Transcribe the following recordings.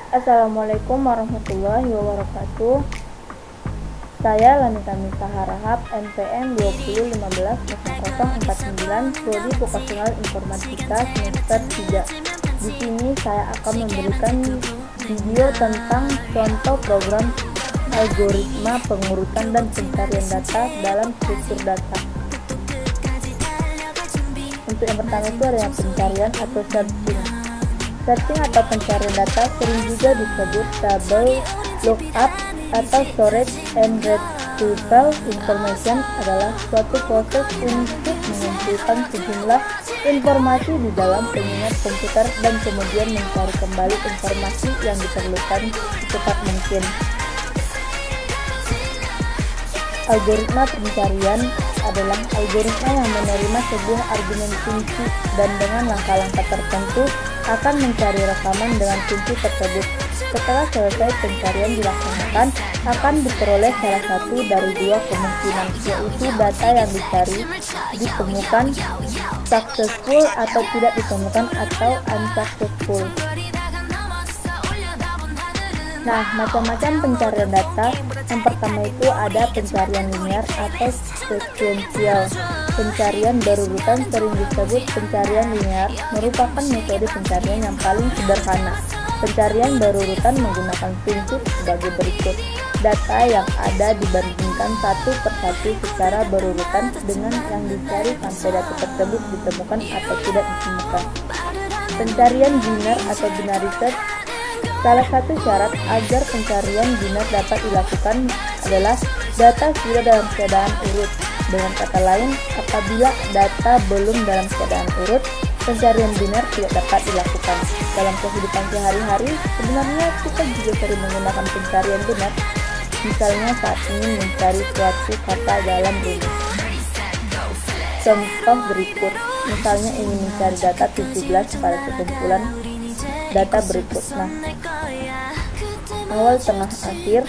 Assalamualaikum warahmatullahi wabarakatuh. Saya Lanita Mita Harahap, NPM 2015-0049, Prodi Vokasional Informatika semester 3. Di sini saya akan memberikan video tentang contoh program algoritma pengurutan dan pencarian data dalam struktur data. Untuk yang pertama itu adalah pencarian atau searching. Searching atau pencarian data sering juga disebut double lookup atau storage and retrieval information adalah suatu proses untuk mengumpulkan sejumlah informasi di dalam pengingat komputer dan kemudian mencari kembali informasi yang diperlukan secepat mungkin. Algoritma pencarian adalah algoritma yang menerima sebuah argumen kunci dan dengan langkah-langkah tertentu akan mencari rekaman dengan kunci tersebut. Setelah selesai pencarian dilaksanakan, akan diperoleh salah satu dari dua kemungkinan, yaitu data yang dicari ditemukan successful atau tidak ditemukan atau unsuccessful. Nah, macam-macam pencarian data. Yang pertama itu ada pencarian linear atau sekuensial. Pencarian berurutan sering disebut pencarian linear, merupakan metode pencarian yang paling sederhana. Pencarian berurutan menggunakan prinsip sebagai berikut. Data yang ada dibandingkan satu per satu secara berurutan dengan yang dicari sampai data tersebut ditemukan atau tidak ditemukan. Pencarian biner atau binary search. Salah satu syarat agar pencarian biner dapat dilakukan adalah data sudah dalam keadaan urut. Dengan kata lain, apabila data belum dalam keadaan urut, pencarian biner tidak dapat dilakukan. Dalam kehidupan sehari-hari, sebenarnya kita juga sering menggunakan pencarian biner. Misalnya saat ingin mencari suatu kata dalam rumus. Contoh berikut, misalnya ingin mencari data 17 pada sekumpulan data berikut. Nah, awal, tengah, akhir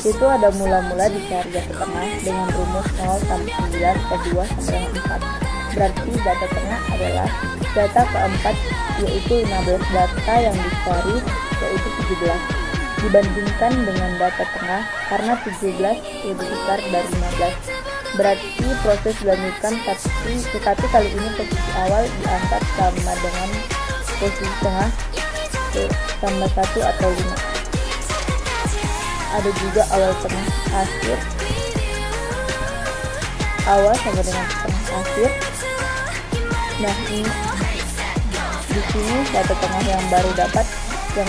itu ada mula-mula dicari data tengah dengan rumus 0 sampai 9 ke 2 sampai 4. Berarti data tengah adalah data keempat, yaitu 15 data yang dicari, yaitu 17 dibandingkan dengan data tengah karena 17 lebih besar dari 15. Berarti proses dilanjutkan, tetapi kali ini posisi awal diangkat sama dengan posisi tengah tambah 1 atau 5. Ada juga awal, tengah, akhir. Awal sama dengan tengah, akhir. Nah, ini di sini data tengah yang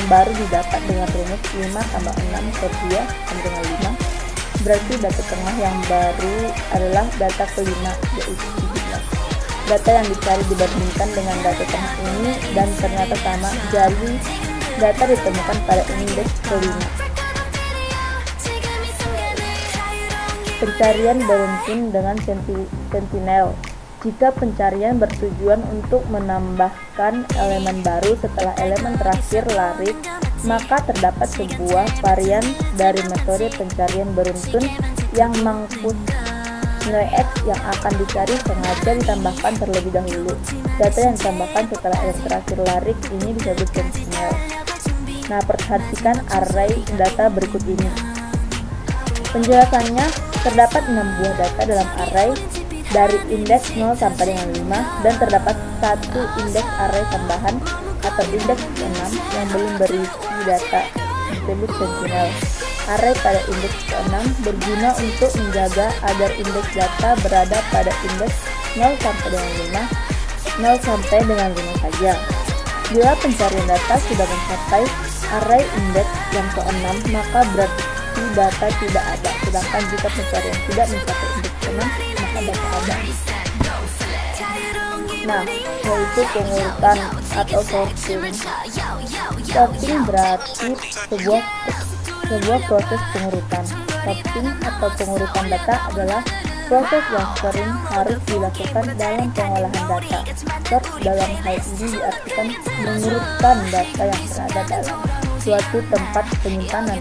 baru didapat dengan rumus 5 tambah 6 per 2 sama dengan 5. Berarti data tengah yang baru adalah data kelima, yaitu 17. Data yang dicari dibandingkan dengan data tengah ini dan ternyata sama, jadi data ditemukan pada indeks kelima. Pencarian beruntun dengan sentinel. Jika pencarian bertujuan untuk menambahkan elemen baru setelah elemen terakhir laris, maka terdapat sebuah varian dari metode pencarian beruntun yang mengkhusus nilai X yang akan dicari sengaja ditambahkan terlebih dahulu. Data yang ditambahkan setelah elemen terakhir laris ini disebut sentinel. Nah, perhatikan array data berikut ini. Penjelasannya, terdapat 6 buah data dalam array dari indeks 0 sampai dengan 5 dan terdapat satu indeks array tambahan atau indeks 6 yang belum berisi data, disebut sentinel. Array pada indeks 6 berguna untuk menjaga agar indeks data berada pada indeks 0 sampai dengan 5, 0 sampai dengan 5 saja. Bila pencarian data sudah mencapai array indeks yang ke-6, maka berarti data tidak ada. Sedangkan jika pencarian tidak mencapai indeks 6, maka data ada. Nah, yaitu pengurutan atau sorting. Sorting berarti sebuah proses pengurutan. Sorting atau pengurutan data adalah proses yang sering harus dilakukan dalam pengolahan data. Sort dalam hal ini diartikan mengurutkan data yang berada dalam suatu tempat penyimpanan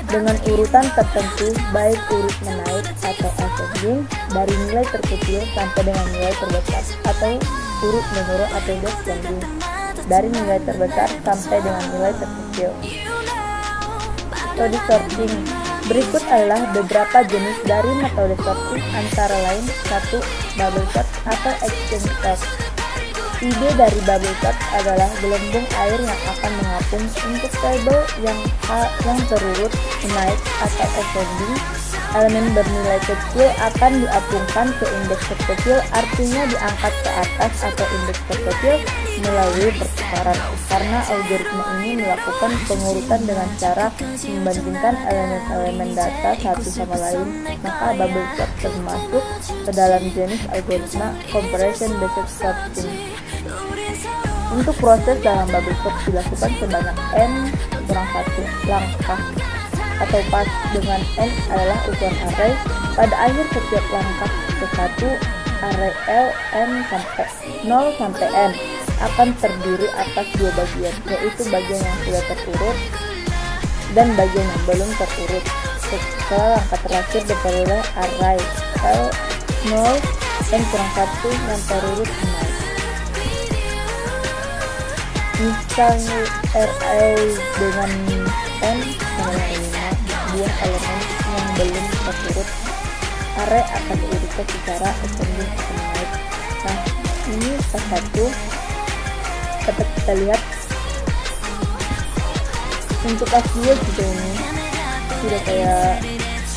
dengan urutan tertentu, baik urut menaik atau ascending dari nilai terkecil sampai dengan nilai terbesar, atau urut menurun atau descending. dari nilai terbesar sampai dengan nilai terkecil. Metode sorting. Berikut adalah beberapa jenis dari metode sorting, antara lain 1. Bubble sort atau exchange sort. Ide dari bubble sort adalah gelembung air yang akan mengapung untuk tabel yang terurut naik atau ascending. Elemen bernilai kecil akan diapungkan ke indeks terkecil, artinya diangkat ke atas atau indeks terkecil melalui pertukaran. Karena algoritma ini melakukan pengurutan dengan cara membandingkan elemen-elemen data satu sama lain, maka bubble sort termasuk ke dalam jenis algoritma comparison based sorting. Untuk proses dalam bubble sort dilakukan sebanyak n-1 langkah, atau pas dengan n adalah ukuran array. Pada akhir setiap langkah ke-1, array L n sampai 0 sampai n akan terdiri atas dua bagian, yaitu bagian yang sudah terurut dan bagian yang belum terurut. Setelah langkah terakhir diperoleh array L 0 n kurang 1 yang terurut 0. Misalnya array dengan n sama 5 buah elemen yang belum terurut, array akan diurutkan secara ascending atau naik. Nah, ini pas 1 dapat kita lihat. Untuk pas 2 juga ini sudah kayak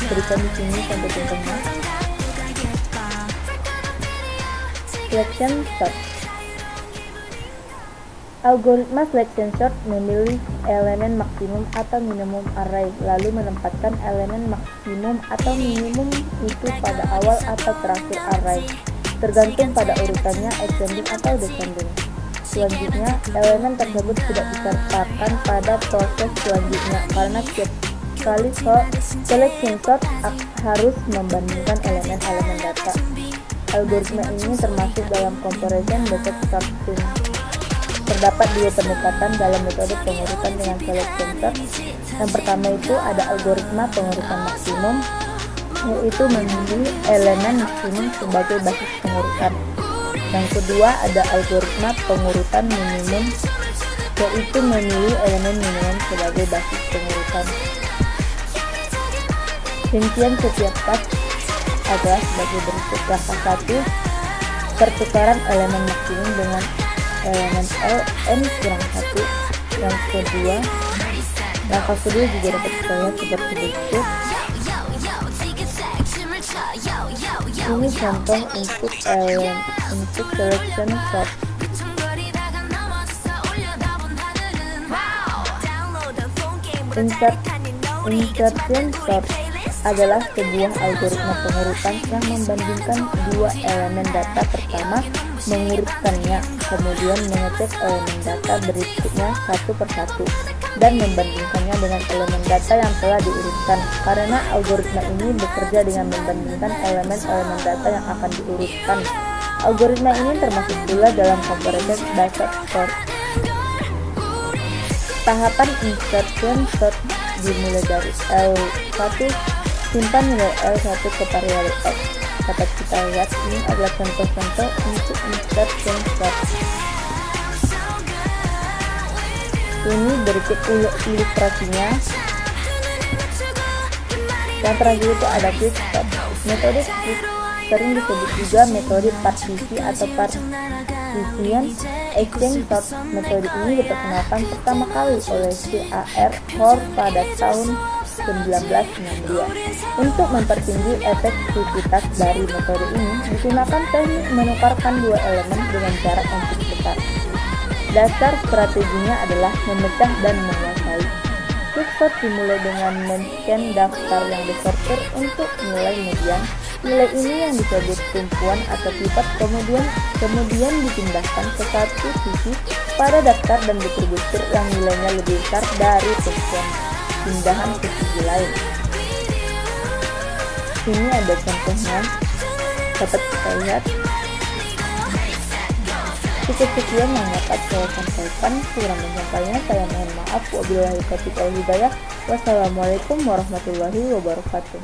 berikan di sini sampai contohnya. Selection sort. Algoritma selection sort memilih elemen maksimum atau minimum array, lalu menempatkan elemen maksimum atau minimum itu pada awal atau terakhir array, tergantung pada urutannya ascending atau descending. Selanjutnya, elemen tersebut tidak disertakan pada proses selanjutnya karena setiap kali selection sort harus membandingkan elemen-elemen data. Algoritma ini termasuk dalam comparison based sorting. Terdapat dua pendekatan dalam metode pengurutan dengan selection sort. Yang pertama itu ada algoritma pengurutan maksimum, yaitu memilih elemen maksimum sebagai basis pengurutan. Yang kedua ada algoritma pengurutan minimum, yaitu memilih elemen minimum sebagai basis pengurutan. Rincian setiap pas adalah sebagai berikut. Langkah 1, pertukaran elemen maksimum dengan elemen L n kurang 1. Yang kedua, langkah kedua juga dapat kita lihat seperti berikut. Ini contoh untuk selection sort. Insertion sort adalah sebuah algoritma pengurutan yang membandingkan dua elemen data. Pertama, mengurutkannya, kemudian mengecek elemen data berikutnya satu persatu dan membandingkannya dengan elemen data yang telah diurutkan. Karena algoritma ini bekerja dengan membandingkan elemen-elemen data yang akan diurutkan. Algoritma ini termasuk pula dalam comparison based sort. Tahapan insertion sort dimulai dari L1, simpan nilai L1 ke variabel X. Dapat kita lihat ini adalah contoh-contoh untuk insertion sort. Ini berikut ilustrasinya. Yang terakhir itu ada quick sort. Metode quick sering disebut juga metode partisi atau partition exchange sort. Metode ini diperkenalkan pertama kali oleh C.A.R. Hoare pada tahun 1962. Untuk mempertinggi efektivitas dari metode ini, digunakan teknik menukarkan dua elemen dengan jarak yang cukup besar. Dasar strateginya adalah memecah dan menguasai. Quicksort dimulai dengan men-scan daftar yang disortir untuk nilai median. Nilai ini yang disebut tumpuan atau pivot kemudian dipindahkan ke satu sisi pada daftar dan distribusi yang nilainya lebih besar dari tumpuan pindahan ke sisi lain. Ini ada contohnya, dapat kita lihat. Cukup sekian yang dapat saya sampaikan. Kurang menyampaikannya saya mohon maaf. Wabillahi taufiq wal hidayah. Wassalamualaikum warahmatullahi wabarakatuh.